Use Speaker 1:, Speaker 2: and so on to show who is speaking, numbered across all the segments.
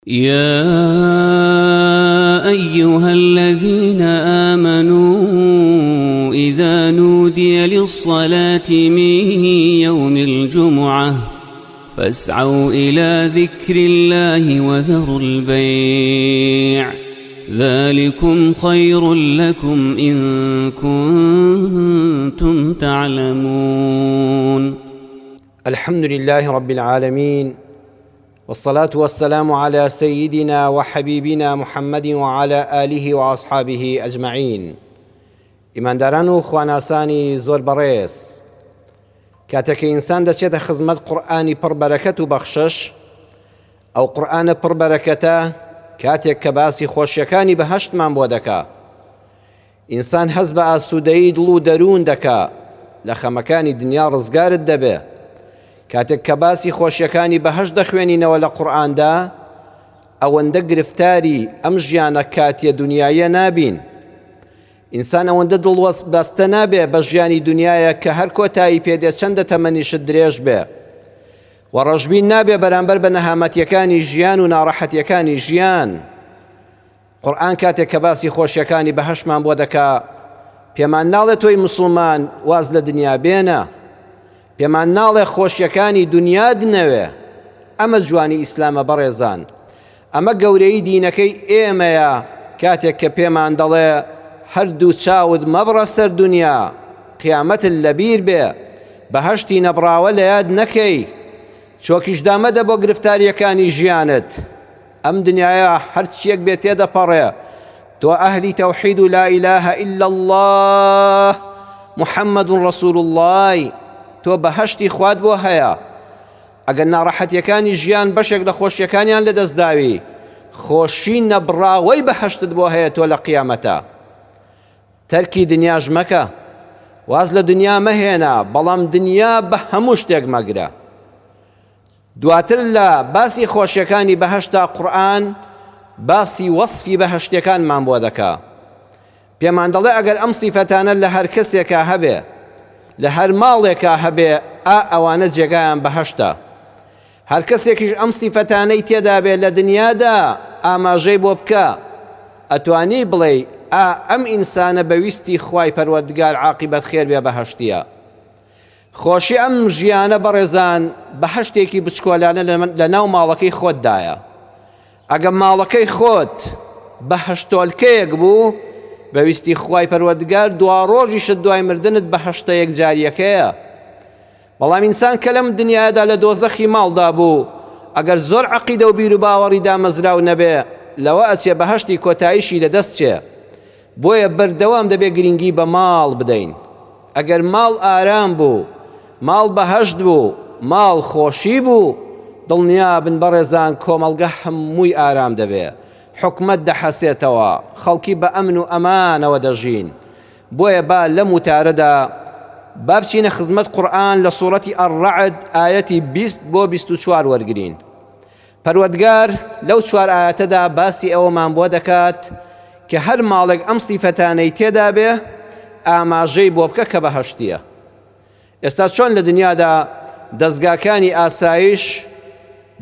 Speaker 1: يا أيها الذين آمنوا إذا نودي للصلاة من يوم الجمعة فاسعوا إلى ذكر الله وذروا البيع ذلكم خير لكم إن كنتم تعلمون.
Speaker 2: الحمد لله رب العالمين، والصلاة والسلام على سيدنا وحبيبنا محمد وعلى آله وأصحابه أجمعين. ئیمانداران و خواناسانی زۆر بەڕێز، کاتێک ئینسان دەچێتە خزمەت قورئانی پڕبەرەکەت و بەخشش، ئەو قورئانە پڕبەرەکەتە کاتێک کە باسی خۆشیەکانی بەهەشتمان بۆ دەکا. ئینسان هەز بە ئاسوودەیی دڵ و دەروون دەکا، لە خەمەکانی دنیا ڕزگارت دەبێ. کاتێک کە باسی خۆشیەکانی بەهەشت دەخوێنینەوە لە قورئاندا، ئەوەندە گرفتاری ئەم ژیانە کاتیە دنیایە نابین. ئینسان ئەوەندە دڵوەست بەستە نابێ بە ژیانی دنیایە کە هەر کۆتایی پێدێت چەندە تەمەنیشت درێژ بێ، و ڕەشبین نابێ بەرامبەر بە نەهامەتیەکانی ژیان و ناڕەحەتیەکانی ژیان. قورئان کاتێک کە باسی خۆشیەکانی بەهەشتمان بۆ دەکا، پێمان ناڵێت تۆی موسڵمان واز لە دنیا بێنە، پێمان ناڵێ خۆشیەکانی دنیا دنەوێ. ئەمە جوانی ئیسلامە بەڕێزان، ئەمە گەورەی دینەکەی ئێمەیە کاتێک کە پێمان دەڵێ هەردوو چاوت مەبڕە سەر دنیا، قیامەتت لەبیر بێ، بەهەشتی نەبراوە لە یاد نەکەی، چۆکیشدا مەدە بۆ گرفتاریەکانی ژیانت. ئەم دنیاە هەرچیەک بێت تێدەپەڕێ، تۆ ئەهلی تەوحید و لا ئیلاهە ئیلا الله محەممەد ڕەسوول الله، تۆ بەهەشتی خوات بۆ هەیە. ئەگەر ناڕەحەتیەکانی ژیان بەشێک لە خۆشیەکانیان لەدەستداوی، خۆشی نەبراوەی بەهەشتت بۆ هەیە تۆ لە قیامەتە. تەرکی دنیاش مەکە، واز لە دنیا مەهێنا، بەڵام دنیا بە هەموو شتێک مەگرە. دواتر لە باسی خۆشیەکانی بەهەشتا قورئان باسی وەصفی بەهەشتیەکانمان بۆ دەکا. پێمان دەڵێ ئەگەر ئەم سیفەتانە لە هەر کەسێکە هەبێ، لە هەر ماڵێکە هەبێ، ئەوانە جێگایان بەهەشتە. هەر کەسێکیش ئەم سیفەتانەی تێدا بێ لە دنیادا ئاماژەی بۆ بکە، ئەتوانی بڵێ ئەم ئینسانە بەویستی خوای پەروەردگار عاقیبەت خێر بێ بەهەشتیە. خۆشی ئەم ژیانە بەڕێزان بەهەشتێکی بچکۆلانە لە ناو ماڵەکەی خۆتدایە. ئەگەر ماڵەکەی خۆت بەهەشتۆلکەیەک بوو، بەویستی خوای پەروەردگار دوا ڕۆژیشت دوای مردنت بەهەشتەیەک جاریەکەیە. بەڵام ئینسان کە لەم دنیادا لە دۆزەخی ماڵدا بوو، ئەگەر زۆر عەقیدە و بیر و باوەڕی دامەزراو نەبێ، لەوە ئەچێ بەهەشتی کۆتاییشی لەدەست چێ. بۆیە بەردەوام دەبێ گرنگی بە ماڵ بدەین. ئەگەر ماڵ ئارام بوو، ماڵ بەهەشت بوو، ماڵ خۆشی بوو، دڵنیابن بەڕێزان کۆمەڵگە هەمووی ئارام دەبێ، حکومەت دەحەسێتەوە، خەڵکی بە ئەمن و ئەمانەوە دەژین. بۆیە با لەم وتارەدا با بچینە خزمەت قورئان لە سوورەتی ئەڕەعد ئایەتی 20 بۆ 24 وەرگرین. پەروەردگار لەو 4 ئایەتەدا باسی ئەوەمان بۆ دەکات کە هەر ماڵێک ئەم سیفەتانەی تێدا بێ، ئاماژەی بۆ بکە کە بەهەشتیە. ئێستا چۆن لە دنیادا دەستگاکانی ئاسایش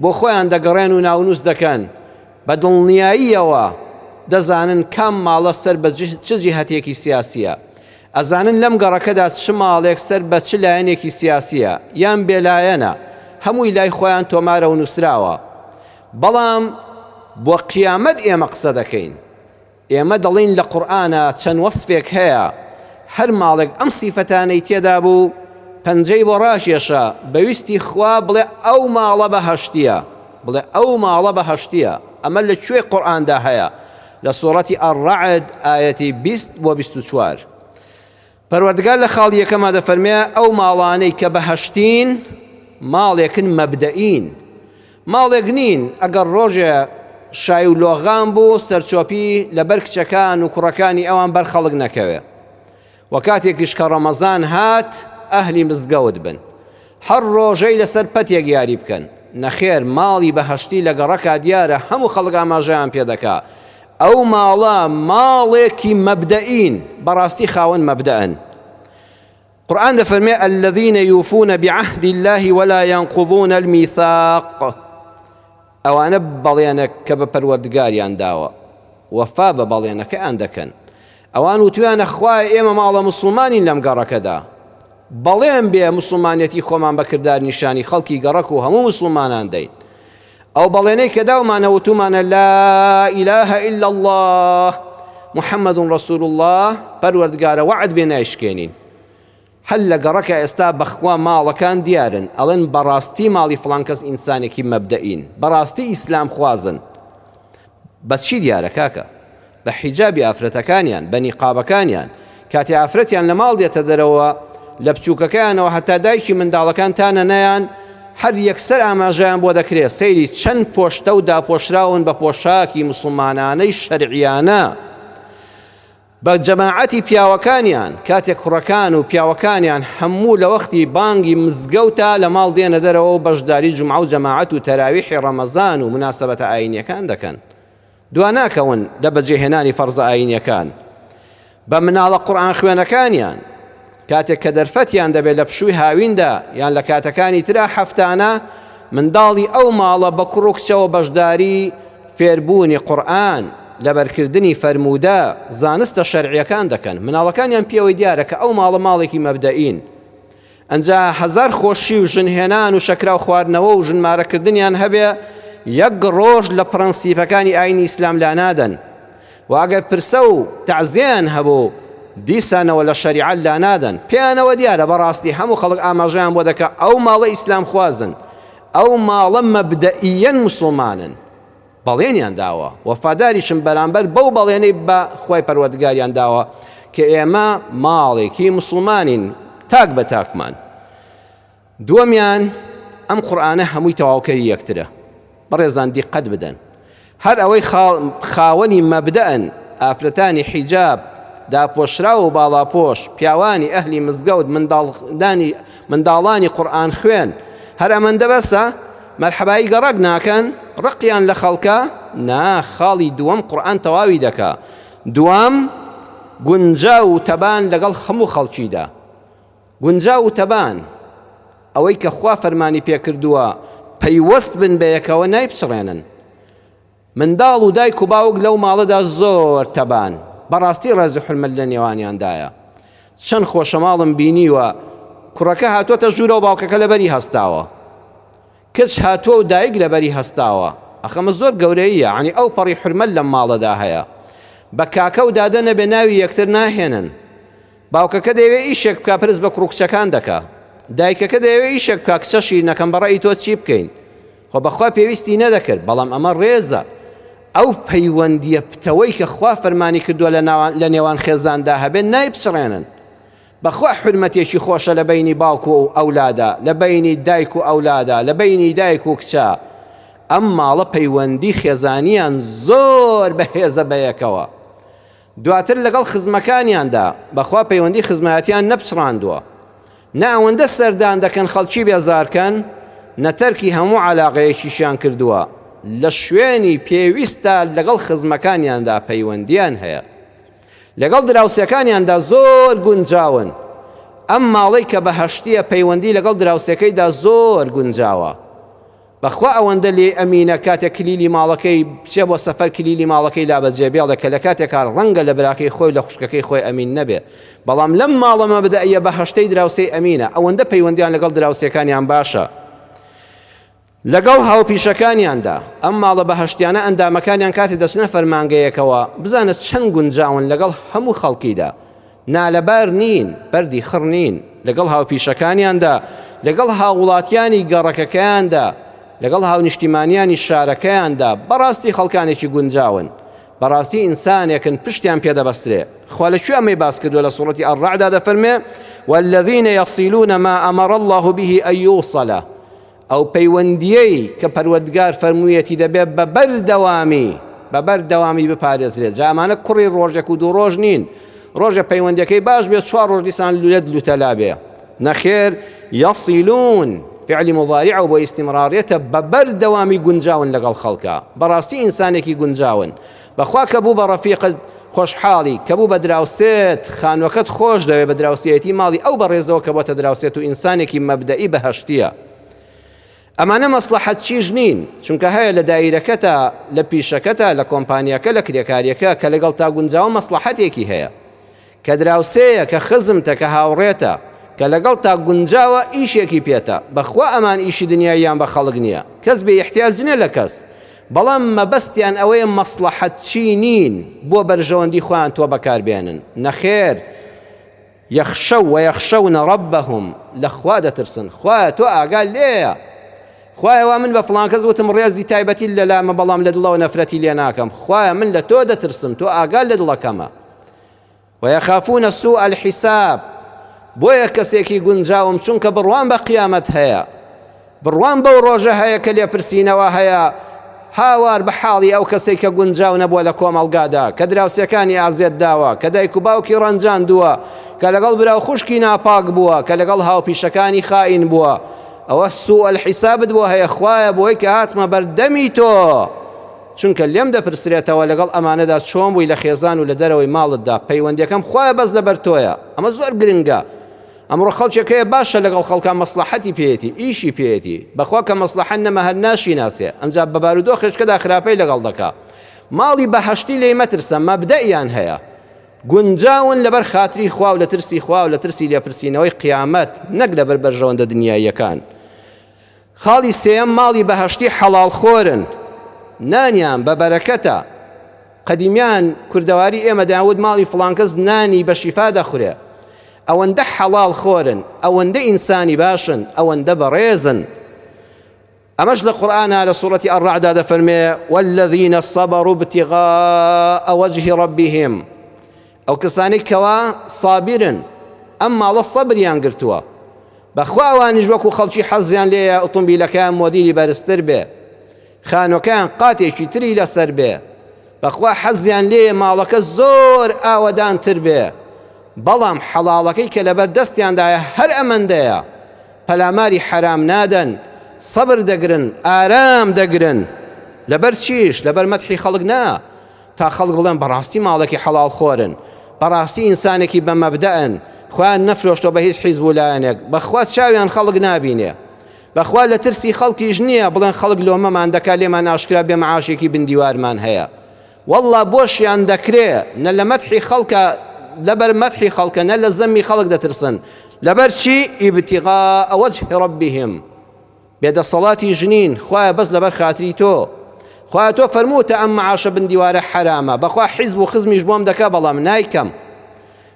Speaker 2: بۆ خۆیان دەگەڕێن و ناونووس دەکەن، بە دڵنیاییەوە دەزانن کام ماڵە سەر بە چ جیهەتێکی سیاسیە، ئەزانن لەم گەڕەکەدا چ ماڵێک سەر بە چ لایەنێکی سیاسیە یان بێلایەنە، هەمووی لای خۆیان تۆمارە و نووسراوە. بەڵام بۆ قیامەت ئێمە قسە دەکەین، ئێمە دەڵین لە قورئانە چەند وەصفێک هەیە، هەر ماڵێک ئەم سیفەتانەی تێدا بوو، پەنجەی بۆ ڕاشێشە، بەویستی خوا بڵێ ئەو ماڵە بەهەشتیە، بڵێ ئەو ماڵە بەهەشتیە. ئەمە لەکوێ قورئاندا هەیە؟ لە سوورەتی ئەڕەعد ئایەتی 20 بۆ 24. پەروەردگار لە خاڵی یەکەمە دەفەرمێ ئەو ماڵانەی کە بەهەشتین ماڵێکن مەبدەئین، ماڵێک نین ئەگەر ڕۆژێ شای و لۆغان بوو سەرچۆپی لەبەر کچەکان و کوڕەکانی ئەوان بەر خەڵک نەکەوێ، و کاتێکیش کە ڕەمەزان هات ئەهلی مزگەوت بن، هەر ڕۆژەی لەسەر پەتێک یاری بکەن. نەخێر، ماڵی بەهەشتی لە گەڕەکە دیارە هەموو خەڵک ئاماژەیان پێ دەکا. ئەو ماڵە ماڵێکی مەبدەئین، بەڕاستی خاوەن مەبدەئن. قرآن دەفەرمێ الذين يوفون بعهد الله ولا ينقضون الميثاق. ئەوانە بەڵێنێک کە بە پەروەردگاریان داوە وەفا بە بەڵێنەکەیان دەکەن. ئەوان وتویانە خوای ئێمە ماڵە مسلمانین لەم گەڕەکەدا، بەڵێن بێ مسلمانەتی خۆمان بە کردار نیشانی خەڵکی گەڕەک و هەموو مسلمانان دەین. ئەو بەڵێنەی کە داومانە وتومانە لا إله إلا الله محمد رسول الله، پەروەردگارە وعد بێ نایشکێنین. هەل لە گەڕەکە ئێستا بەخوا ماڵەکان دیارن، ئەڵێن بەڕاستی ماڵی فڵان کەس ئینسانێکی مەبدەئین، بەڕاستی ئیسلام خوازن. بەس چی دیارە کاکە؟ بە حیجابی ئافرەتەکانیان، بە نیقابەکانیان. کاتی ئافرەتیان لە ماڵ دێتە دەرەوە لە بچووکەکەیانەوە هەتا دایکی منداڵەکان تانە نەیان هەر یەکسەر ئاماژەیان بۆ دەکرێت سەیری چەند پۆشتە و داپۆشراون بە پۆشاکی مسلمانانەی شەرعیانە. بە جەماعەتی پیاوەکانیان کاتێک کوڕەکان و پیاوەکانیان هەموو لە وەختی بانگی مزگەوتە لە ماڵ دێنە دەرەوە و بەشداری جومعە و جەماعەت و تەراویحی ڕەمەزان و مناسەبەتە ئاینیەکان دەکەن. دوا ناکەون لە بەجێهێنانی فەرزە ئاینیەکان. بە مناڵە قورئان خوێنەکانیان کاتێک کە دەرفەتیان دەبێت لە پشووی هاویندا یان لە کاتەکانی ترا هەفتانە منداڵی ئەو ماڵە بە کوڕ و کچەوە بەشداری فێربوونی قورئان لەبەرکردنی فەرموودە زانستە شەرعیەکان دەکەن. مناڵەکانیان پێوەی دیارە کە ئەو ماڵە ماڵێکی مەبدەئین. ئەنجا هەزار خۆشی و ژنهێنان و شەکرا و خواردنەوە و ژنمارەکردنیان هەبێ یەک ڕۆژ لە پرەنسیپەکانی ئاینی ئیسلام لا نادەن. و ئەگەر پرسە و تەعزیەیان هەبوو دیسانەوە لە شەریعەت لا نادەن. پێیانەوە دیارە بەڕاستی هەموو خەڵک ئاماژەیان بۆ دەکە ئەو ماڵە ئیسلام خوازن، ئەو ماڵە مەبدەئیەن مسلمانن. بەڵێنیان داوە، وەفاداریشم بەرامبەر بەو بەڵێنەی بە خوای پەروەردگاریان داوە کە ئێمە ماڵێکی مسلمانین تاک بە تاکمان. دووەمیان ئەم قورئانە هەمووی تەواوکەری یەکترە. بەڕێزان دیقەت بدەن، هەر ئەوەی خاوەنی مەبدەئن، ئافرەتانی حیجاب داپۆشرا و باڵاپۆش، پیاوانی ئەهلی مزگەوت، منداڵانی قورئان خوێن، هەر ئەمەندە بەسە مەرحەبایی گەڕەک ناکەن ڕقیان لە خەڵکە نا. خاڵی دووەم قورئان تەواوی دەکا. دووەم گونجا و تەبان لەگەڵ هەموو خەڵکیدا. گونجا و تەبان ئەوەی کە خوا فەرمانی پێکردووە پەیوەست بن بە یەکەوە نایبچڕێنن. منداڵ و دایک و باوک لەو ماڵەدا زۆر تەبان، بەڕاستی ڕێز و حورمەت لە نێوانیاندایە. چەند خۆشە ماڵم بینیوە کوڕەکە هاتووەتە ژوورە و باوکەکە لەبەری هەستاوە، کچ هاتووە و دایک لەبەری هەستاوە. ئەخەمە زۆر گەورەیە، عنی ئەو پەڕی حورمەت لەم ماڵەدا هەیە. بە کاکە و دادە نەبێ ناوی یەکتر ناهێنن. باوکەکە دەیەوێت ئیشێک بکا پرس بە کوڕ و کچەکان دەکا، دایکەکە دەیەوێت ئیشێک بکا کچەشی نەکەم بەڕێی تۆ چی بکەین. خۆ بەخوا پێویستی نەدەکرد، بەڵام ئەمە ڕێزە. ئەو پەیوەندیە پتەوەی کە خوا فەرمانی کردووە لە نێوان خێزاندا هەبێت نایبچڕێنن. بەخوا حرمەتێکی خۆشە لە بینی باوک و ئەولادا، لە بینی دایک و ئەولادا، لە بینی دایک و کچە. ئەم ماڵە پەیوەندی خێزانیان زۆر بەهێزە بەیەکەوە. دواتر لەگەڵ خزمەکانیاندا بەخوا پەیوەندی خزمەتیان نەپچڕاندووە. نە ئەوەندە سەردان دەکەن خەڵکی بێزارکەن، نەتەرکی هەموو عەلاقەیەکیشیان کردووە. لە شوێنی پێویستە لەگەڵ خزمەکانیاندا پەیوەندیان هەیە، لەگەڵ دراوسەکانیاندا زۆر گونجاون. ئەم ماڵەی کە بەهەشتیە پەیوەندی لەگەڵ دراوسەکەیدا زۆر گونجاوە. بەخوا ئەوەندە لێ ئەمینە کاتێک کلیلی ماڵەکەی بچێ بۆ سەفەر کلیلی ماڵەکەی لابەجێ بێڵە کە لە کاتێکا ڕەنگە لە براکەی خۆی لە خوشکەکەی خۆی ئەمین نەبێ، بەڵام لەم ماڵەمە بدەیە بەهەشتەی دراوسەی ئەمینە. ئەوەندە پەیوەندیان لەگەڵ دراوسەکانیان باشە. لەگەڵ هاوپیشەکانیاندا ئەم ماڵە بەهەشتیانە ئەندامەکانیان کاتی دەچنە فەرمانگەیەکەوە بزانت چەند گونجاون لەگەڵ هەموو خەڵکیدا. نالەبار نین، بەردی خڕ نین. لەگەڵ هاوپیشەکانیاندا، لەگەڵ هاوڵاتیانی گەڕەکەکەیاندا، لەگەڵ هاونیشتیمانیانی شارەکەیاندا بەڕاستی خەڵکانێکی گونجاون. بەڕاستی ئینسانێکن پشتیان پێدەبەسترێ. خوا لەکوێ ئەمەی باس کردووە لە سوڕەتی ئەڕەعدا دەفەرمێ والذین یەصیلون ما ئەمەڕ الله به ئەن یوصل. ئەو پەیوەندیەی کە پەروەردگار فەرموویەتی دەبێت بەبەردەوامی بپارێزرێت. جا ئەمانە کوڕی ڕۆژێک و دوو ڕۆژ نین. ڕۆژە پەیوەندیەکەی باش بێت، 4 ڕۆژ دیسان لولێت لوتەلا بێ. نەخێر، یەصیلون فعلی مضارعە و بۆ ئیستیمرارێتە بەبەردەوامی گونجاون لەگەڵ خەڵکە. بەڕاستی ئینسانێکی گونجاون. بەخوا کە بوو بە ڕەفیقت خۆشحاڵی، کە بوو بە دراوسێت خانوەکەت خۆش دەوێت بە دراوسێتی ماڵی ئەو بەڕێزەوە کە بۆتە دراوسێت و ئینسانێکی مەبدەئی بەهەشتیە. ئەمانە مەسلەحەت چیژ نین، چونکە هەیە لە دایرەکەتە، لە پیشەکەتە، لە کۆمپانیەکە، لە کرێکاریەکە کە لەگەڵ تا گونجاوە مەسلەحەتێکی هەیە، کە دراوسەیە، کە خزمتە، کە هاوڕێتە، کە لەگەڵ تا گونجاوە ئیشێکی پێتە. بەخوا ئەمان ئیشی دنیاییان بە خەڵک نییە، کەس بێ احتیاج نییە لە کەس، بەڵام مەبەستیان ئەوەیە مەسلەحەت چی نین بۆ بەرژەوەندی خۆیان تۆ بەکاربێنن. نەخێر، یەخشەو وەیەخشەونە ڕەبەهم، لە خوا دەترسن، خوایە تۆ ئاگال لێیە، خوایەوە من بە فڵان کەس وتم ڕێزی تایبەتی لە لامە بەڵام لە دڵەوە نەفرەتی لێ ناکەم، خوایە من لە تۆ دەترسم، تۆ ئاگال لە دڵەکەمە. وەیەخافونە سوء الحیساب، بۆیە کەسێکی گونجاوم چونکە بڕوان بە قیامەت هەیە، بڕوان بەو ڕۆژە هەیە کە لێپرسینەوە هەیە، هاوار بە حاڵی ئەو کەسێک کە گونجاو نەبووە لە کۆمەڵگادا، کە دراوسەکانی ئازێت داوە، کە دایک و باوکی ڕەنجاندووە، کە لەگەڵ براو خوشکی ناپاک بووە، کە لەگەڵ هاوپیشەکانی خائین بووە. ئەوە سوء الحیسابت بۆ هەیە، خوایە بۆی کە هاتمە بەردەمی تۆ، چونکە لێم دەپرسرێتەوە لەگەڵ ئەمانەدا چۆن بووی لە خێزان و لە دەرەوەی ماڵتدا، پەیوەندیەکەم خوایە بەس لەبەر تۆیە. ئەمە زۆر گرنگە. ئەمڕۆ خەڵکێکەیە باشە لەگەڵ خەڵکان مەسلەحەتی پێێتی، ئیشی پێێتی، بەخوا کە مەسلەحەت نەمە هەر ناشی ناسێ، ئەمجا بە بارودۆ خێشکەدا خراپەی لەگەڵ دەکا. ماڵی بەهەشتی لێی مەترسە، مەبدەئیان هەیە، گونجاون لەبەر خاتری خوا و لە ترسی خوا و لە ترسی لێپرسینەوەی قیامەت، نەک لەبەر بەرژەوەندە دنیاییەکان. خاڵی سێیەم ماڵی بەهەشتی حەڵاڵخۆرن، نانیان بە بەرەکەتە. قەدیمیان کوردەواری ئێمە داود ماڵی فڵان کەس نانی بە شیفا دەخورێ، ئەوەندە حەڵاڵ خۆرن، ئەوەندە ئینسانی باشن، ئەوەندە بەڕێزن. ئەمەش لە قورئانە لە سوورەتی ئەڕەعدا دەفەرمێ والذین صبروا ابتغاء وجه ربهم، ئەو کەسانەی کەوا سابرن، ئەم ماڵە سەبریان گرتووە، بەخوا ئەوانیش وەکو خەڵکی حەزیان لێیە ئۆتۆمبیلەکان مۆدیلی بەرزتر بێ، خانۆکان قاتێکی تری لەسەر بێ، بەخوا حەزیان لێیە ماڵەکە زۆر ئاوەدانتر بێ، بەڵام حەڵاڵەکەی کە لەبەر دەستیاندایە هەر ئەمەندەیە، پەلاماری حرام نادەن، سەبر دەگرن، ئارام دەگرن. لەبەر چیش؟ لەبەر مەدحی خەڵک نا، تا خەڵک بڵێن بەڕاستی ماڵێکی حەڵاڵ خۆرن، بەڕاستی ئینسانێکی بە مەبدەئن، خوایان نەفرۆشتەوە بە هیچ حیزب و لایەنێک، بەخوا چاویان خەڵک نابینێ، بەخوا لە ترسی خەڵکیش نییە بڵێن خەڵک لۆمەمان دەکا لێمان ئاشکرا بێ مەعاشێکی بندیوارمان هەیە. وەڵڵا بۆشیان دەکرێ، نە لە مەدحی خەڵکە، لەبەر مەدحی خەڵکە، نە لە زەمی خەڵک دەترسن. لەبەر چی؟ ئیبتیغاء وجه ربهم، بێدەسەڵاتی ژنین، خوایە بەس لەبەر خاتری تۆ، خوایە تۆ فەرمووتە ئەم مەعاشە بندیوارە حرامە، بەخوا حیزب و خزمیش بۆم دەکا بەڵام نایکەم.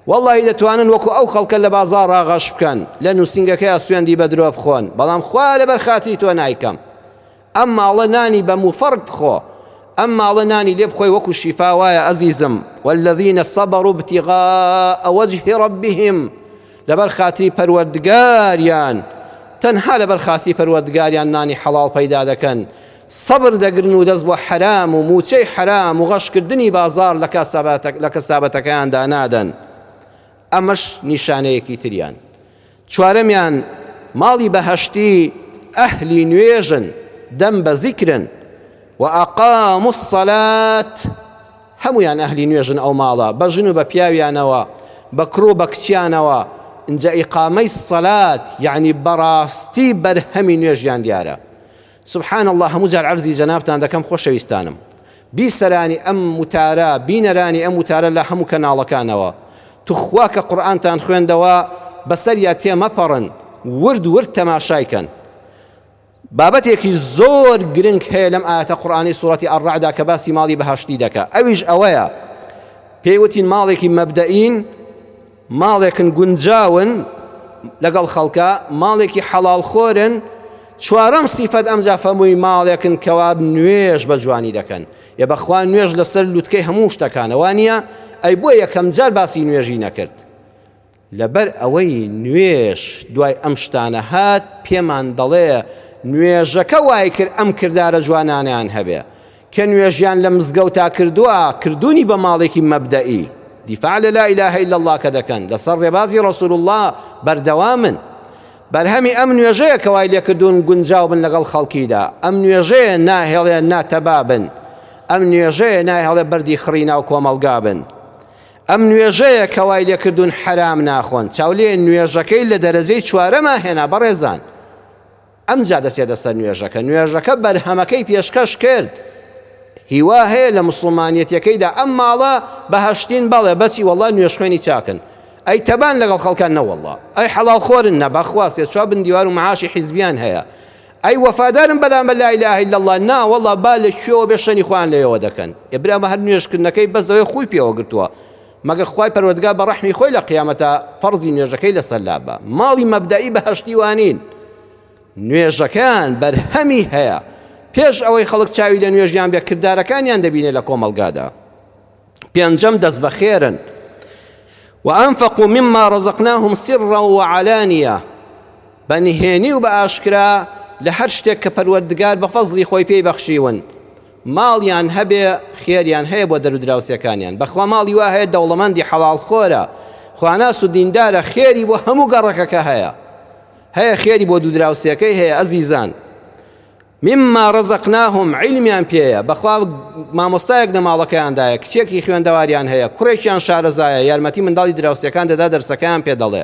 Speaker 2: والله دەتوانن وەکو ئەو خەڵکە لە بازاڕ ڕاغەش بکەن، لە نووسنگەکەی سوێندی بە درۆ بخۆن، بەڵام خوا لەبەر خاتری تۆ نایکەم. ئەم ماڵە نانی بە موفەرق بخۆ، ئەم ماڵە نانی لێ بخۆی وەکو شیفا وایە ئەزیزم. والذین صبروا ابتغاء وجه ربهم، لەبەر خاتری پەروەردگاریان، تەنها لەبەر خاتری پەروەردگاریان نانی حەڵاڵ پەیدا دەکەن، سەبر دەگرن و دەست بۆ حرام و موچەی حرام و غەشکردنی بازار لە کەسابەتەکەیاندا نادەن. ئەمەش نیشانەیەکی تریان. چوارەمیان ماڵی بەهەشتی ئەهلی نوێژن، دەم بە زیکرن، وأقاموا الصلاة، هەمویان ئەهلی نوێژن ئەو ماڵە، بە ژن و بە پیاویانەوە، بە کڕ و بە کچیانەوە. اینجا ئیقامەی سەلات یعنی بەڕاستی بەرهەمی نوێژیان دیارە. سبحان الله، هەموو جار عەرزی جەنابتان دەکەم خۆشەویستانم، بیسەرانی ئەم وتارە، بینەرانی ئەم وتارە لە هەموو کەناڵەکانەوە، توخوا کە قورئانتان خوێندەوە بەسەریا تێمەپەڕن، ورد ورد تەماشایکەن. بابەتێکی زۆر گرنگ هەیە لەم ئاەتە قورئانی سوورەتی ئەڕەعدا کە باسی ماڵی بەهەشتی دەکا، ئەویش ئەوەیە پێیوتین ماڵێکی مەبدەئین، ماڵێکن گونجاون لەگەڵ خەڵکە، ماڵێکی حەڵاڵ خۆرن. چوارەم سیفەت ئەمجا فەرمووی ماڵێکن کەوا نوێژ بە جوانی دەکەن، یە بەخوا نوێژ لەسەر لوتکەی هەموو شتەکانە، وانە ئەی بۆ یەکەم جار باسی نوێژی نەکرد، لەبەر ئەوەی نوێژ دوای ئەم شتانە هات پێمان دەڵێ نوێژەکە وای کرد ئەم کردارە جوانانیان هەبێ، کە نوێژیان لە مزگەوتا کردووە، کردوونی بە ماڵێکی مەبدەئی، دیفاع لە لا إله إلا الله کە دەکەن، لەسەر ڕێبازی ڕەسوول الله بەردەوامن. بەرهەمی ئەم نوێژەیە کە وای لێکردوون گونجاو بن لەگەڵ خەڵکیدا، ئەم نوێژەیە ناهێڵێ ناتەبابن، ئەم نوێژەیە ناهێڵێ بەردی خڕینا و کۆمەڵگا بن، ئەم نوێژەیە کە وای لێکردوون حرام ناخۆن. چاولێ نوێژەکەی لە دەرەجەی چوارەما هێنا بەڕێزان، ئەمجا دەچێت دەسەر نوێژەکە بەرهەمەکەی پێشکەش کرد. هیوا هەیە لە موسڵمانیەتەکەیدا ئەم ماڵە بەهەشتین بەڵێ بەچی وەڵڵا نوێژ خوێنی چاکن، ئەی تەبان لەگەڵ خەڵکان نەوەڵڵا، ئەی حەڵاڵ خۆرن نە بەخواستێت چوا بندیوار و معاشی حیزبیان هەیە، ئەی وەفادارم بەلام بە لا ئیلاهە ئیلا الله نا وەڵڵا با لە کوێوە بێ شەنی خوان لێەوە دەکەن. ئێبرامە هەر نوێژکردنەکەی بەزەوەی خۆی پێوە گرتووە، مەگە خوای پەروەردگار بە ڕەحمی خۆی لە قیامەتە فەرزی نوێژەکەی لەسەر لابە. ماڵی مەبدەئی بەهەشتی وانین، نوێژەکان بەرهەمی هەیە، پێش ئەوەی خەڵک چاوی لە نوێژیان بێ کردارەکانیان دەبینێ لە کۆمەڵگادا. پێنجەم دەست بەخێرن. وأنفقوا مما رزقناهم سرا وعلانية، بەنهێنی و بە ئاشکرا لە هەر شتێک کە پەروەردگار بە فەزلی خۆی پێی بەخشیون، ماڵیان هەبێ خێریان هەیە بۆ دەرودراوسەکانیان. بەخوا ماڵی وا هەیە دەوڵەمەندی حەڵاڵ خۆرە، خواناس و دیندارە، خێری بۆ هەموو گەڕەکەکە هەیە خێری بۆ دوودراوسەکەی هەیە. ئەزیزان، مما رزقناهم عیلمیان پێیە، بەخوا مامۆستایەک لە ماڵەکەیاندایە، کچێکی خوێندەواریان هەیە، کوڕێکیان شارەزایە، یارمەتی منداڵی دراوسەکان دەدا دەرسەکەیان پێ دەڵێ،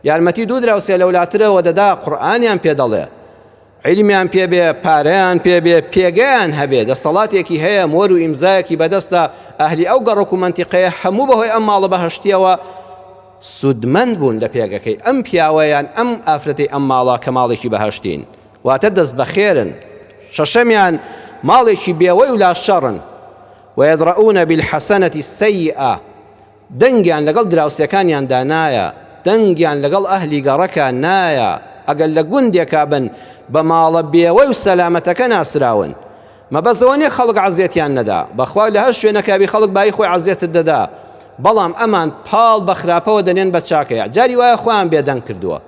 Speaker 2: یارمەتی دوو دراوسێ لەولاترەوە دەدا قورئانیان پێ دەڵێ، عیلمیان پێ بێ، پارەیان پێ بێ، پێگەیان هەبێ، دەسەڵاتێکی هەیە، مۆر و ئیمزایەکی بەدەستە، ئەهلی ئەو گەڕۆک و مەنتیقەیە هەموو بەهۆی ئەم ماڵە بەهەشتیەوە سودمەند بوون لە پێگەکەی ئەم پیاوەیان، ئەم ئافرەتەی ئەم ماڵە کە ماڵێکی بەهەشتین. واتە دەست بەخێرن. شەشەمیان ماڵێکی بێوەی و لا شەڕن. ويدرؤون بالحسنة السيئة، دەنگیان لەگەڵ دراوسەکانیاندا نایە، دەنگیان لەگەڵ ئەهلی گەڕەکان نایە، ئەگەر لە گوندێکا بن بە ماڵە بێوەی و سەلامەتەکە ناسراون. مەبەزەوە نیە خەڵک عەزیەتیان نەدا، بەخوا لە هەر شوێنەکابی خەڵک بای خۆی عەزیەتت دەدا، بەڵام ئەمان پاڵ بە خراپەوە دەنێن بە چاکەیە. جاری وایە خۆیان بێدەنگ کردووە،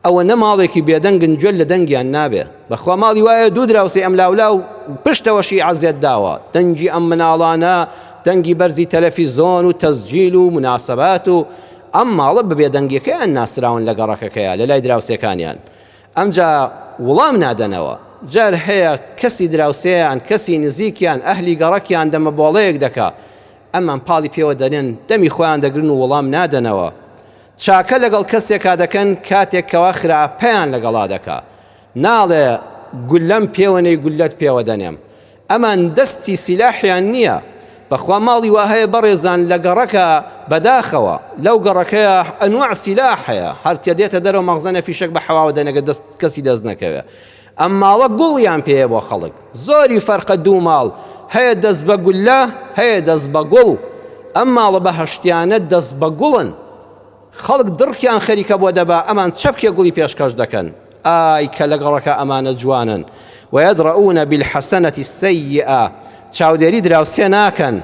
Speaker 2: ئەوە نە ماڵێکی بێدەنگن گوێل لە دەنگیان نابێ. بەخوا ماڵی وایە دوو دراوسەی ئەم لاولاو پشتەوەشی عەزیەت داوە، دەنگی ئەم مناڵانە، دەنگی بەرزی تەلەڤیزۆن و تەسجیل و مناسەبات و ئەم ماڵە بە بێدەنگیەکەیان ناسراون لە گەڕەکەکەیە لە لای دراوسەکانیان. ئەمجا وەڵام نادەنەوە. جار هەیە کەسی دراوسەیان، کەسی نزیکیان، ئەهلی گەڕەکیان دەمەبۆڵەیەک دەکا، ئەمان پاڵی پێوە دەنێن، دەمی خۆیان دەگرن و وەڵام نادەنەوە. چاکە لەگەڵ کەسێکا دەکەن کاتێک کەوا خراپەیان لەگەڵا دەکا، ناڵێ گولەم پێوەنەی گولەت پێوە دەنێم، ئەمان دەستی سیلاحیان نییە. بەخوا ماڵی وا هەیە بەڕێزان لە گەڕەکە بەداخەوە، لەو گەڕەکەیە ئەنواع سیلاح هەیە، هەر کە دێتە دەرەوە مەغزەنە فیشک بە حەواوە دەنێگە کەسی دەست نەکەوێ. ئەم ماڵە گوڵیان پێیە بۆ خەڵک، زۆری فەرقە دوو ماڵ هەیە، دەست بە گولە هەیە دەست بە گوڵ. ئەم ماڵە بەهەشتیانە دەست بە گوڵن، خەڵک دڕکیان خەریکە بۆ دەبا، ئەمان چەپکێ گوڵی پێشکەش دەکەن، ئای کە لە گەڕەکە ئەمانە جوانن. ويدرؤون بالحسنة السيئة، چاودێری دراوسێ ناکەن،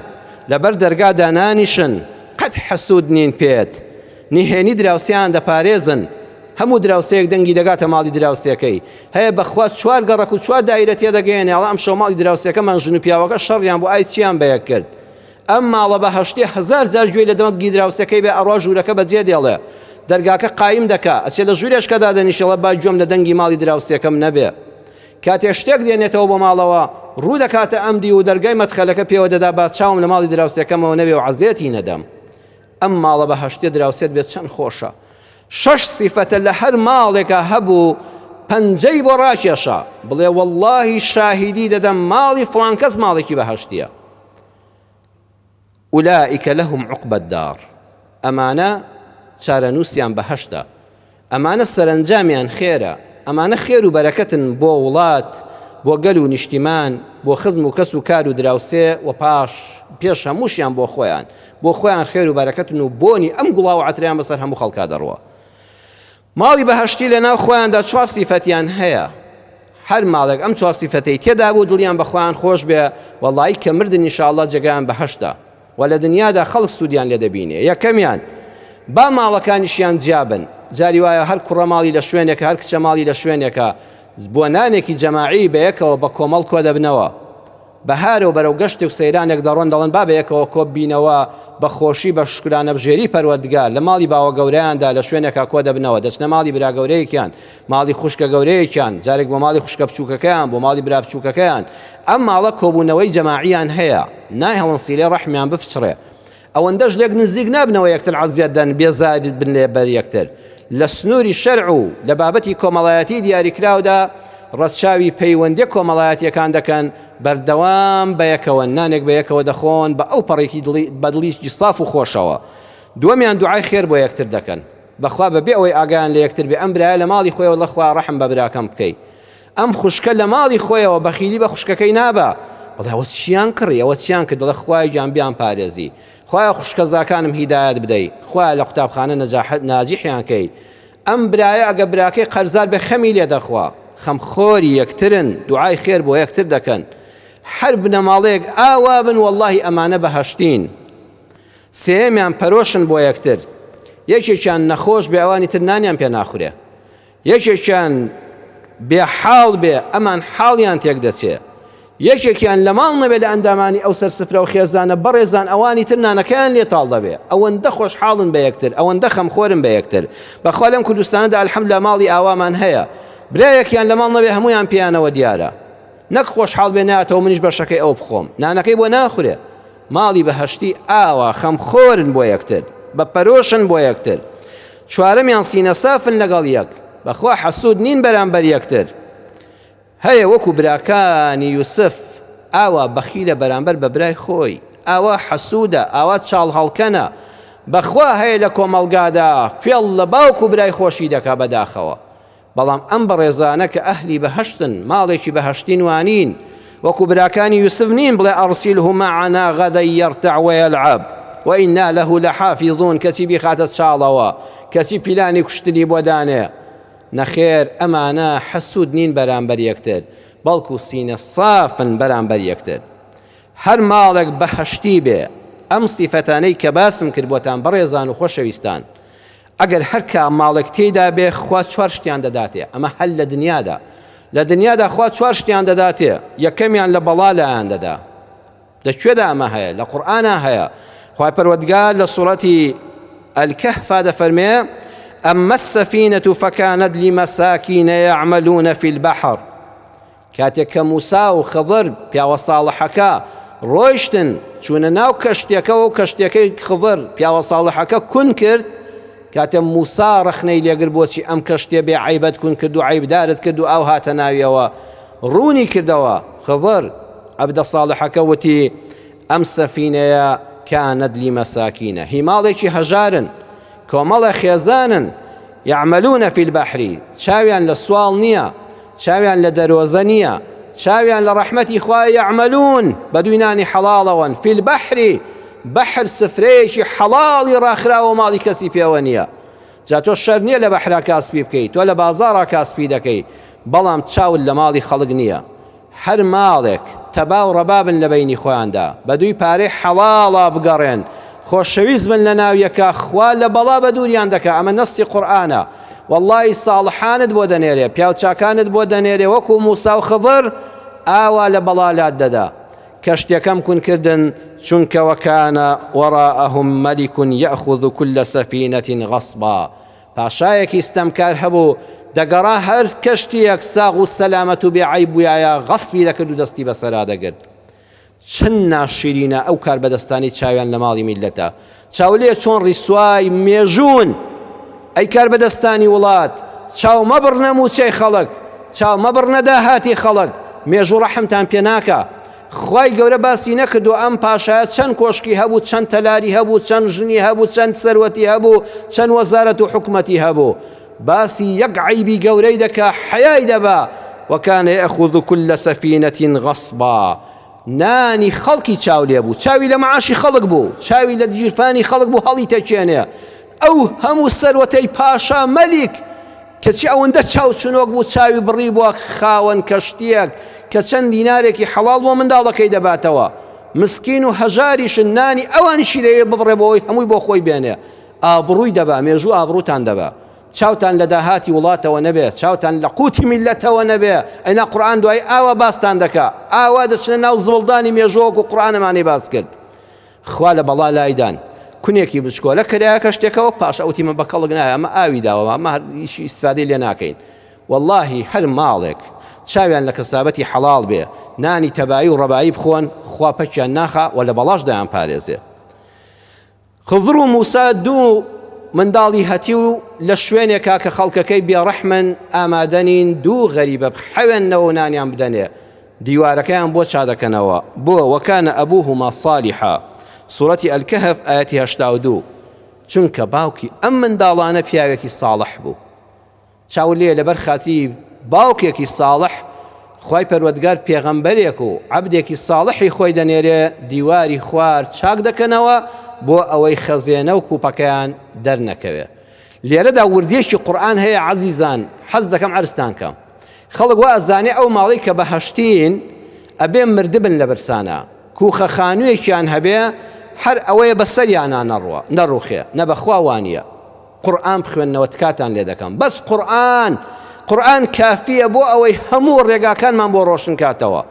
Speaker 2: لەبەر دەرگادا نانیشن، قەت حەسوود نین پێت، نهێنی دراوسیان دەپارێزن. هەموو دراوسەیەک دەنگی دەگاتە ماڵی دراوسەکەی، هەیە بەخوا چوار گەڕەک و چوار دایرە تێدەگەێنێ، ئەڵام ئەم شەو ماڵی دراوسەکەمان ژن و پیاوەکە شەڕیان بۆ ئای چیان بەیەک کرد. ئەم ماڵە بەهەشتی هەزار جار گوێی لە دەمەگی دراوسەکەی بێ، ئەڕوا ژوورەکە بەجێ دێڵێ، دەرگاکە قایم دەکا، ئەچێ لە ژوورێشکەدا دەنیشەڵە با گوێم لە دەنگی ماڵی دراوسەکەم نەبێ. کاتێ شتێک دێنێتەوە بۆ ماڵەوە ڕوو دەکاتە ئەمدی و دەرگای مەدخەلەکە پێوە دەدا با چاوم لە ماڵی دراوسەکەمەوە نەبێ و عەزیەتی نەدەم. ئەم ماڵە بەهەشتی دراوسێت بێت چەند خۆشە. شەش سیفەتە لە هەر ماڵێکە هەبوو، پەنجەی بۆ ڕاکێشە، بڵێ وەڵڵاهی شاهیدی دەدەم ماڵی فڵان کەس ماڵێکی بەهەشتیە. ئولائیکە لەهم عوقبە الدار، ئەمانە چارەنووسیان بەهەشتە، ئەمانە سەرنجامیان خێرە، ئەمانە خێر و بەرەکەتن بۆ وڵات، بۆ گەل و نیشتیمان، بۆ خزم و کەس و کار و دراوسێ و پێش هەمووشیان بۆ خۆیان خێر و بەرەکەتن و بۆنی ئەم گوڵا و عەتریان بەسەر هەموو خەڵکا دەڕوە. ماڵی بەهەشتی لە ناو خۆیاندا چوار سیفەتیان هەیە، هەر ماڵێک ئەم چوار سیفەتەی تێدا بوو دڵیان بە خۆیان خۆش بێ، وەڵڵاهی کە مردن ئینشاءڵڵا جێگایان بەهەشتە و لە دنیادا خەڵک سوودیان لێ دەبینێ. یەکەمیان با ماڵەکانیشیان جیابن، جاری وایە هەر کوڕە ماڵی لە شوێنێکە، هەر کچە ماڵی لە شوێنێکە، بۆ نانێکی جەماعی بەیەکەوە بە کۆمەڵ کۆ دەبنەوە، بەهارەوە بەرەو گەشتێک و سەیرانێک دەڕۆن، دەڵێن با بەیەکەوە کۆ ببینەوە بە خۆشی بە شکرانە بژێری پەروەردگار، لە ماڵی باوە گەورەیاندا لە شوێنێکا کۆ دەبنەوە، دەچنە ماڵی برا گەورەیەکیان، ماڵی خوشکە گەورەیەکیان، جارێک بۆ ماڵی خوشکە بچووکەکەیان، بۆ ماڵی برا بچووکەکەیان. ئەم ماڵە کۆبوونەوەی جەماعیان هەیە، نایهەڵن سیلێ ڕەحمیان بپچڕێ. ئەوەندەش لێک نزیک نابنەوە یەکتر عەزیەتدەن بێزار بن لێ بەر یەکتر لە سنووری شەرع و لە بابەتی کۆمەڵایەتی دیاریکراودا ڕەتچاوی پەیوەندی کۆمەڵایەتیەکان دەکەن بەردەوام بە یەکەوە نانێک بە یەکەوە دەخۆن بە ئەو پەڕێکی بەدڵیشی ساف و خۆشەوە دووەمیان دوعای خێر بۆ یەکتر دەکەن بەخوا بەبێ ئەوەی ئاگایان لە یەکتر بێ ئەم برایە لە ماڵی خۆیەوە لە خوا ڕەحم بە براکەم بکەی ئەم خوشکە لە ماڵی خۆیەوە بەخیلی بە خوشکەکەی نابە بەڵێ ئەوە چیان کڕی ئەوە چیان کرد دڵە خوای جانبیان پارێزی خوایە خوشکە زاکانم هیدایەت بدەی خوایە لە قوتابخانە ناجیحیان کەی ئەم برایە ئەگە براکەی قەرزار بێ خەمی لێ دەخوا خەمخۆری یەکترن دوعای خێر بۆ یەکتر دەکەن هەر بنەماڵەیەک ئاوا بن وەڵڵاهی ئەمانە بەهەشتین سێمیان پەرۆشن بۆ یەکتر یەکێکیان نەخۆش بێ ئەوانی تر نانیان پێ ناخورێ یەکێکیان بێ حاڵ بێ ئەمان حاڵیان تێک دەچێ یەکێکیان لە ماڵ نەبێت لە ئەندامانی ئەو سەرسفرە و خێزانە بەڕێزان ئەوانی تر نانەکەیان لێ تاڵ دەبێ ئەوەندە خۆشحاڵن بە یەکتر ئەوەندە خەمخۆرن بە یەکتر بەخوا لەم کوردستانەدا ئەلحەمدوللا ماڵی ئاوامان هەیە برایەکیان لە ماڵ نەبێ هەمویان پێیانەوە دیارە نەک خۆشحاڵ بێ ناتەوە منیش بەشەکەی ئەو بخۆم نانەکەی بۆ ناخورێ ماڵی بەهەشتی ئاوا خەمخۆرن بۆ یەکتر بە پەرۆشن بۆ یەکتر چوارەمیان سینە سافن لەگەڵ یەک بەخوا حەسوود نین بەرامبەر یەکتر هەیە وەکو براکانی یوسف ئاوا بەخیلە بەرامبەر بە برای خۆی ئاوا حەسوودە ئاوا چاڵ هەڵکەنە بەخوا هەیە لە کۆمەڵگادا فێڵ لە باوکو برای خۆشی دەکا بەداخەوە بەڵام ئەم بەڕێزانە کە ئەهلی بەهەشتن ماڵێکی بەهەشتی وانین وەکو براکانی یوسف نین بڵێ ئەرسیلهو مەعەنا غەدەن یەرتەع وەیەلعەب وئینا لەه لەحافیظون کەچی بیخاتە چاڵەوە کەچی پیلانی کوشتنی بۆ دانێ نەخێر ئەمانە حەسوود نین بەرامبەر یەکتر بەڵکو سینە سافن بەرامبەر یەکتر هەر ماڵێک بەهەشتی بێ ئەم سیفەتانەی کە باسم کرد بۆتان بەڕێزان و خۆشەویستان ئەگەر هەر کام ماڵێک تێیدا بێ خوا چوار شتیان دەداتێ ئەمە هەل لە دنیادا لە دنیادا خوا چوار شتیان دەداتێ یەکەمیان لە بەڵا لایان دەدا لەکوێدا ئەمە هەیە لە قورئانە هەیە خوای پەروەردگار لە سوورەتی الكهف دەفەرمێ أما السفينة فكانت لمساكين يعملون في البحر كاتك موسى وخضر بياو صالحكا رويشتن چون ناو كشتيكا وكشتيكا خضر بياو صالحكا كن كرد كاتم موسى رخني ليقر بوشي أم كشتي بعيبت كن كردو عيب دارت كردو أو هاتناويوا روني كردوا خضر عبد صالحكا وتي أم سفينة كانت لمساكين هيماليشي هجارن كومەڵە خێزانن يعملون في البحر چاویان لە سوال نییە چاویان لە دەرۆزە نییە چاویان لە ڕەحمەتی خوای يعملون بەدووی نانی حەڵاڵەوەن في البحر بەحر سفرەیەکی حەڵاڵی ڕاخراوە ماڵی کەسی پێوە نییە جا تۆ شەر نییە لە بەحرا کاسپی بکەیت تۆ لە بازاڕا کاسپی دەکەی بەڵام چاول لە ماڵی خەڵک نییە هەر ماڵێک تەبا و ڕەبابن لە بەینی خۆیاندا بەدووی پارەی حەڵاڵە بگەڕێن خۆشەویست بن لە ناویەکە خوا لە بەڵا بە دووریان دەکا ئەمە نەستی قورئانە وەڵڵاهی ساڵحانت بۆ دەنێرێ پیاو چاکانت بۆ دەنێرێ وەکو موسا و خضر ئاوا لە بەڵا لات دەدا کەشتێکەم کونکردن چونکە وەکانە وەڕاءەهم مەلیکٌ یەأخوذ كل سەفینەة غەصبا پاشایەکی ستەمکار هەبوو دەگەڕا هەر کەشتێک ساغ و سەلامەت و بێعەیب بوویایە غەصبی دەکرد و دەستی بەسەرا دەگرت چەند ناشرینە ئەو کار بەدەستانی چاویان لە ماڵی میلەتە چاولێ چۆن ڕیسوای مێژوون ئەی کار بەدەستانی وڵات چاو مەبڕنە موچەی خەڵک چاو مەبڕنە داهاتی خەڵک مێژوو ڕەحمتان پێ ناکە خوای گەورە باسی نەکردو ئەم پاشایە چەند کۆشکی هەبوو چەند تەلاری هەبوو چەند ژنی هەبوو چەند سەروەتی هەبوو چەند وەزارەت و حکومەتی هەبوو باسی یەک عەیبی گەورەی دەکا حەیای دەبا وەکانە یەأخوذ كل سەفینەة غەصبا نانی خەڵکی چاو لێ بوو چاوی لە معاشی خەڵک بوو چاوی لە گیرفانی خەڵک بوو هەڵی تەکێنێ ئەو هەموو سەروەتەی پاشا مەلیک کەچی ئەوەندە چاو چنۆک بوو چاوی بڕی بووە خاوەن کەشتیەک کە چەند دینارێکی حەڵاڵ بۆ منداڵەکەی دەباتەوە مسکین و هەژاریشن نانی ئەوانیشی لێ ببڕێ بۆی هەمووی بۆ خۆی بێنێ ئابڕووی دەبا مێژوو ئابڕووتان دەبا چاوتان لە داهاتی وڵاتەوە نەبێ چاوتان لە قوتی میلەتەوە نەبێ ئەینا قورئان دوای ئاوا باستان دەکا ئاوا دەچنە ناو زڵدانی مێژووەک و قورئانەمانی باس کرد خوا لە بەڵا لایدان کونێکی بچکۆلە کەرایە کەشتێکەوە پاش ئەوتی من بە کەڵک نایە ئەمە ئاوی داوە ئەمە هیچ ئیسفادەی لێ ناکەین وەڵڵاهی هەر ماڵێک چاویان لە کەسابەتی حەڵاڵ بێ نانی تەبایی و ڕەبایی بخۆن خوا پەکیان ناخا و لە بەڵاش دایان پارێزێ خضر و موسا دوو منداڵی هەتی و لە شوێنێکا کە خەڵکەکەی بێڕەحمن ئامادەنین دوو غەریبە بخەوێنەوە نانیان بدەنێ دیوارەکەیان بۆ چادەکەنەوە بۆ وەکانە ئەبوهما صالحا سوورەتی ئەلکەهف ئاەتی 82 چونکە باوکی ئەم منداڵانە پیاوێکی ساڵح بوو چاو لێ لەبەر خاتی باوکێکی ساڵح خوای پەروەردگار پێغەمبەرێک و عەبدێکی ساڵحی خۆی دەنێرێ دیواری خوار چاک دەکەنەوە بۆ ئەوەی خەزێنە و کوپەکەیان دەرنەکەوێ لێرەدا وردێکی قورئان هەیە عەزیزان حەز دەکەم عەرزتان کەم خەڵک وا ئەزانێ ئەو ماڵەی کە بەهەشتین ئەبێ مردبن لە برسانە کوخە خانوویەکیان هەبێ هەر ئەوەیە بەسەریانە نەڕوخێ نە بەخوا وانییە قورئان بخوێننەوە تکاتان لێ دەکەم بەس قورئان کافیە بۆ ئەوەی هەموو ڕێگاکانمان بۆ ڕۆشن کاتەوە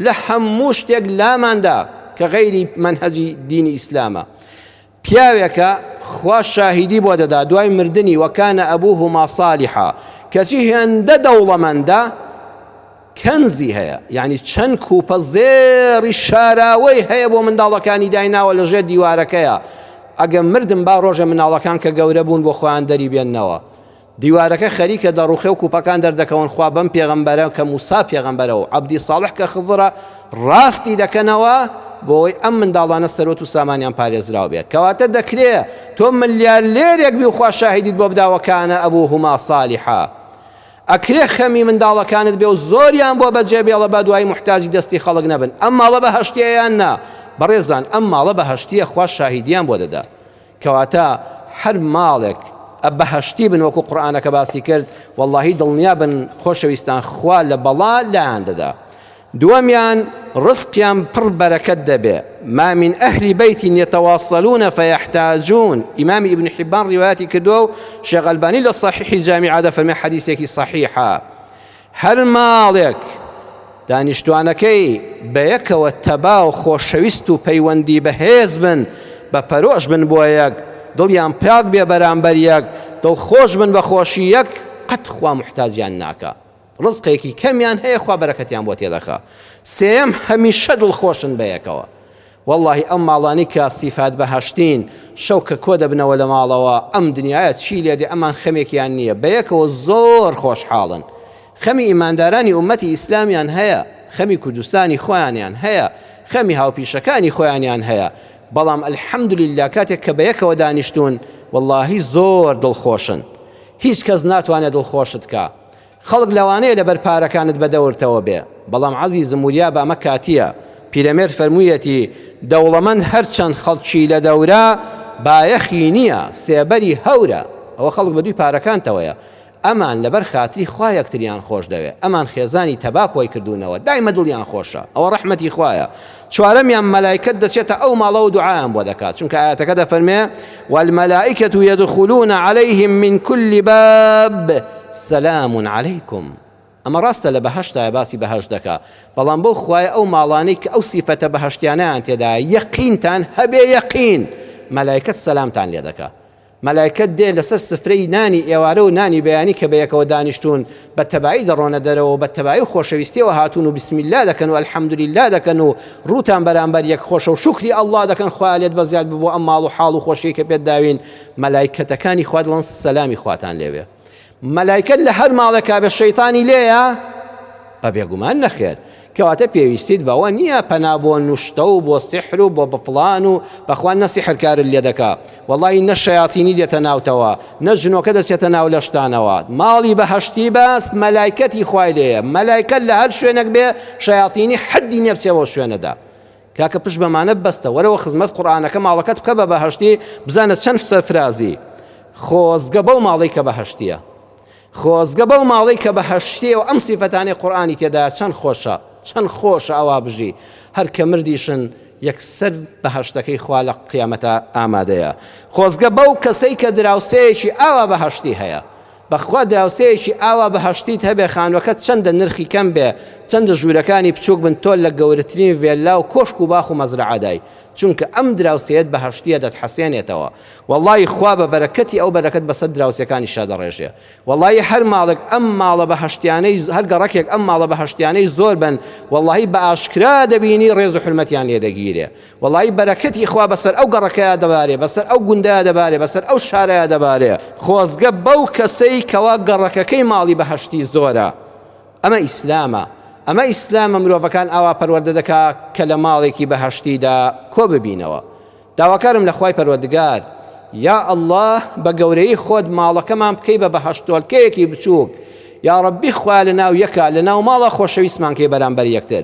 Speaker 2: لە هەموو شتێک لاماندا کە غەیری منهەجی دینی ئیسلامە پیاوێکە خوا شاهیدی بۆ دەدا دوای مردنی وەکانە ئەبوهما صالحا کەچی هێندە دەوڵەمەندە کەنزی هەیە یعنی چەند کوپە زێڕی شاراوەی هەیە بۆ منداڵەکانی دایناوە لەژێر دیوارەکەیە ئەگەر مردم با ڕۆژە مناڵەکان کە گەورە بوون بۆ خۆیان دەری بێننەوە دیوارەکە خەریکە دەڕوخێ و کوپەکان دەردەکەون خوا بەم پێغەمبەرە کە موسا پێغەمبەرە و عەبدی ساڵح کە خضرە ڕاستی دەکەنەوە بۆی ئەم منداڵانە سەرۆت و سامانیان پارێزراو بێت کەواتە دەکرێ تۆ ملیارلێرێک بی و خوا شاهیدیت بۆ بداوەکانە ئەبوهما صالحا ئەکرێ خەمی منداڵەکانت بێ و زۆریان بۆ بەجێ بێڵە بە دوای محتاجی دەستی خەڵک نەبن ئەم ماڵە بەهەشتیەیان نا بەڕێزان ئەم ماڵە بەهەشتیە خوا شاهیدیان بۆ دەدا کەواتە هەر ماڵێک بەهەشتی بن وەکو قورئانەکە باسی کرد واللهی دڵنیا بن خۆشەویستان خوا لە بەڵا لایان دەدا دووەمیان ڕزقیان پڕ بەرەکەت دەبێ ما من ئەهلی بەیت یتەواصلون فیحتاجون ئیمامی ابن حیبان ڕیواەتی کردووە و شێخ ئەلبانی لە صحیحی جامیعە دەفەرمێ حەدیثێکی صحیحە هەر ماڵێک دانیشتوانەکەی بەیەکەوە تەبا و خۆشەویست و پەیوەندی بەهێز بن بە پەرۆش بن بۆ یەک دڵیان پاک بێ بەرامبەر یەک دڵخۆش بن بە خۆشی یەک قەت خوا محتاجیان ناکە ڕزقێکی کەمیان هەیە خوا بەرەکەتیان بۆ تێدەخا سێم هەمیشە دڵخۆشن بەیەکەوە واللهی ئەم ماڵانی کە سیفات بەهەشتین شەو کە کۆ دەبنەوە لە ماڵەوە ئەم دنیایە چی لێدێ ئەمان خەمێکیان نییە بەیەکەوە زۆر خۆشحاڵن خەمی ئیماندارانی ئومەتی ئیسلامیان هەیە خەمی کوردستانی خۆیانیان هەیە خەمی هاوپیشەکانی خۆیانیان هەیە بەڵام الحەمدولله کاتێک کە بەیەکەوە دانیشتون واللهی زۆر دڵخۆشن هیچ کەس ناتوانێت دڵخۆشت کە خەڵک لەوانەیە لەبەر پارەکانت بەدەورتەوە بێ بەڵام عەزیزم وریا بە ئەمە کاتیە پیرەمێرد فەرموویەتی دەوڵەمەند هەرچەند خەڵکی لە دەورە بایەخی نییە سێبەری هەورە ئەوە خەڵک بە دوی پارەکانتەوەیە ئەمان لەبەر خاتری خوا یەکتریان خۆش دەوێ ئەمان خێزانی تەباکۆی کردوونەوە دایمە دڵیان خۆشە ئەوە ڕەحمەتی خوایە چوارەمیان مەلایکەت دەچێتە ئەو ماڵە و دوعایان بۆ دەکات چونکە ئاەتەکە دەفەرمێ والمەلائکەة يدخلون عليهم من كل باب سلام عليكم ئەمە ڕاستە لە بەهەشتایە باسی بەهەشت دەکا بەڵام بۆ خوایە ئەو ماڵانەی کە ئەو سیفەتە بەهەشتیانەیان تێدا یەقینتان هەبێ یەقین مەلایکەت سەلامتان لێ دەکا مەلایکەت دێ لەسەر سفرەی نانی ئێوارە و نانی بەیانی کە بەیەکەوە دانیشتون بە تەبایی دەڕۆنە دەرەوە بە تەبایی و خۆشەویستیەوە هاتون و بسمیلا دەکەن و الحەمدولله دەکەن و ڕووتان بەرامبەر یەک خۆشە و شوکری ئەڵڵا دەکەن خوا لێت بەزیاد ببوو ئەم ماڵ و حاڵ و خۆشەی کە پێت داوین مەلایکەتەکانی خوا دڵن سەلامی خواتان لێوێ مەلایکەت لە هەر ماڵێکا بێ شەیطانی لێیە بە بێگومان نەخێر کەواتە پێویستیت بەوە نییە پەنا بۆ نوشتە و بۆ سحر و بۆ بفڵان و بەخوا نەسیحرکارت لێ دەکا وەڵی نە شەیاطینی دێتە ناوتەوە نە ژنۆکە دەچێتە ناو لەشتانەوە ماڵی بەهەشتی باس مەلایکەتی خوای لێیە مەلایکەت لە هەر شوێنێک بێ شەیاطینی حەدی نییە بچێەوە شوێنەدا کاکە پشت بەمانە بەستە وەرەوە خزمەت قورئانەکە ماڵەکەت بکە بە بەهەشتی بزانە چەند سەرفرازی خۆزگە بەو ماڵی کە بەهەشتیە خۆزگە بەو ماڵی کە بەهەشتیە و ئەم سیفەتانی قورئانی تێدا چەند خۆشە چەند خۆشە ئەوا بژی هەر کە مردیشن یەکسەر بەهەشتەکەی خوا لە قیامەتە ئامادەیە خۆزگە بەو کەسەی کە دراوسەیەکی ئاوا بەهەشتی هەیە بەخوا دراوسەیەکی ئاوا بەهەشتیت هەبێ خانووەکەت چەندە نرخی کەم بێ چەندە ژوورەکانی بچووک بن تۆ لە گەورەترین ڤێلا و کۆشک و باخ و مەزرعەدای چونکە ئەم دراوسێت بەهەشتیە دەتحەسێنێتەوە وەڵڵی خوا بە بەرەکەتی ئەو بەرەکەت بەسەر دراوسەکانی شادەڕێژێ وەڵڵی هەر ماڵێک ئەم ماڵە بەهەشتیانەی هەر گەڕەکێک ئەم ماڵە بەهەشتیانەی زۆر بن وەڵڵی بە ئاشکرا دەبینی ڕێز و حرمەتیان لێ دەگیرێ وەڵڵی بەرەکەتی خوا بەسەر ئەو گەڕەکەیە دەبارێ بەسەر ئەو گوندەیە دەبارێ بەسەر ئەو شارەیە دەبارێ خۆزگە بەو کەسەی کەوا گەڕەکەکەی ماڵی بەهەشتی زۆرە ئەمە ئیسلامە ئەمە ئیسلامە مرۆڤەکان ئاوا پەروەردە دەکا کە لە ماڵێکی بەهەشتیدا کۆ ببینەوە داواکارم لە خوای پەروەردگار یا ئەڵڵاه بە گەورەی خۆت ماڵەکەمان بکەی بە بەهەشتۆڵکەیەکی بچووک یا ڕەبی خوا لەناو یەکە لەناو ماڵە خۆشەویستمان کەی بەرامبەر یەکتر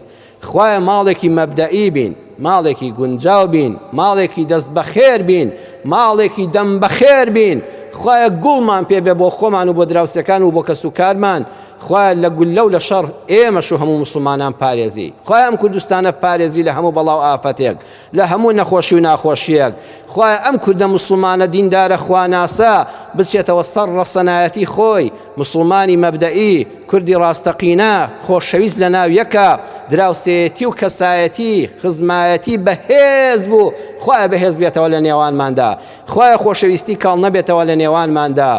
Speaker 2: خوایە ماڵێکی مەبدەئی بین ماڵێکی گونجاو بین ماڵێکی دەست بەخێر بین ماڵێکی دەم بەخێر بین خوایە گوڵمان پێ بێ بۆ خۆمان و بۆ دراوسەکان و بۆ کەس و کارمان خوایە لە گولە و لە شەڕ ئێمەش و هەموو مسلمانان پارێزی خوایە ئەم کوردستانە پارێزی لە هەموو بەڵاو ئافەتێک لە هەموو نەخۆشی و ناخۆشیەک خوایە ئەم کوردە مسلمانە دیندارە خواناسا بچێتەوە سەر ڕەسەنایەتی خۆی مسلمانی مەبدەئی کوردی ڕاستەقینە خۆشەویست لە ناو یەکە دراوسێتی و کەسایەتی خزمایەتی بەهێز بوو خوایە بەهێز بێتەوە لە نێوانماندا خوایە خۆشەویستی کاڵ نەبێتەوە لە نێوانماندا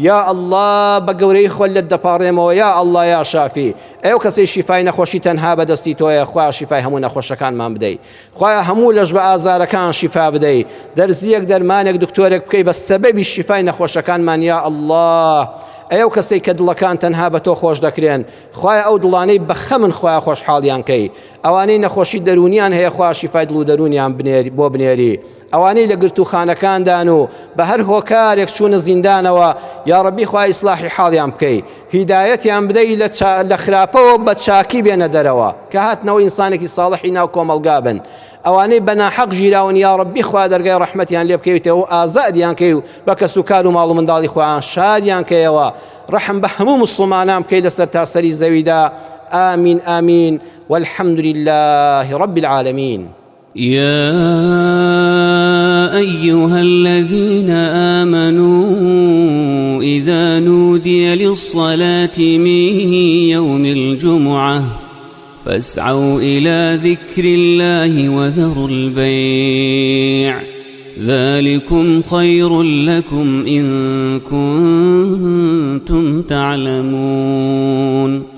Speaker 2: یا ئەڵڵا بە گەورەی خۆت لێت دەپاڕێمەوە یا ئەڵڵا یا شافی ئەو کەسەی شیفای نەخۆشی تەنها بەدەستی تۆیە خوایە شیفای هەموو نەخۆشەکانمان بدەیت خوایە هەموو لەژ بە ئازارەکان شیفا بدەیت دەرزیەک دەرمانێک دکتۆرێک بکەی بە سەبەبی شیفای نەخۆشەکانمان یا ئەڵڵا ئەو کەسەی کە دڵەکان تەنها بە تۆ خۆش دەکرێن خوایە ئەو دڵانەی بەخە من خوایە خۆشحاڵیان کەی ئەوانەی نەخۆشی دەرونیان هەیە خوا شیفای دڵ و دەرونیان بۆ بنێری ئەوانەی لە گرتوخانەکاندان و بە هەر هۆکارێک چوونە زیندانەوە یا ڕەبی خوای ئیسلاحی حاڵیان بکەی هیدایەتیان بدەی لە خراپەوە بە چاکی بێنە دەرەوە کە هاتنەوە ئینسانێکی ساڵحی ناو کۆمەلگا بن ئەوانەی بە ناحەق ژیراون یا ڕەبی خوا دەرگای ڕەحمەتیان لێ بکەیتەوە ئازادیان کەی و بە کەس و کار و ماڵ و منداڵی خۆیان شادیان کەیەوە ڕەحم بە هەموو مسلمانان بکەی لەسەر تاسەری زەویدا آمین آمین والحمد لله رب العالمين
Speaker 1: يا أيها الذين آمنوا إذا نودي للصلاة من يوم الجمعة فاسعوا إلى ذكر الله وذروا البيع ذلكم خير لكم إن كنتم تعلمون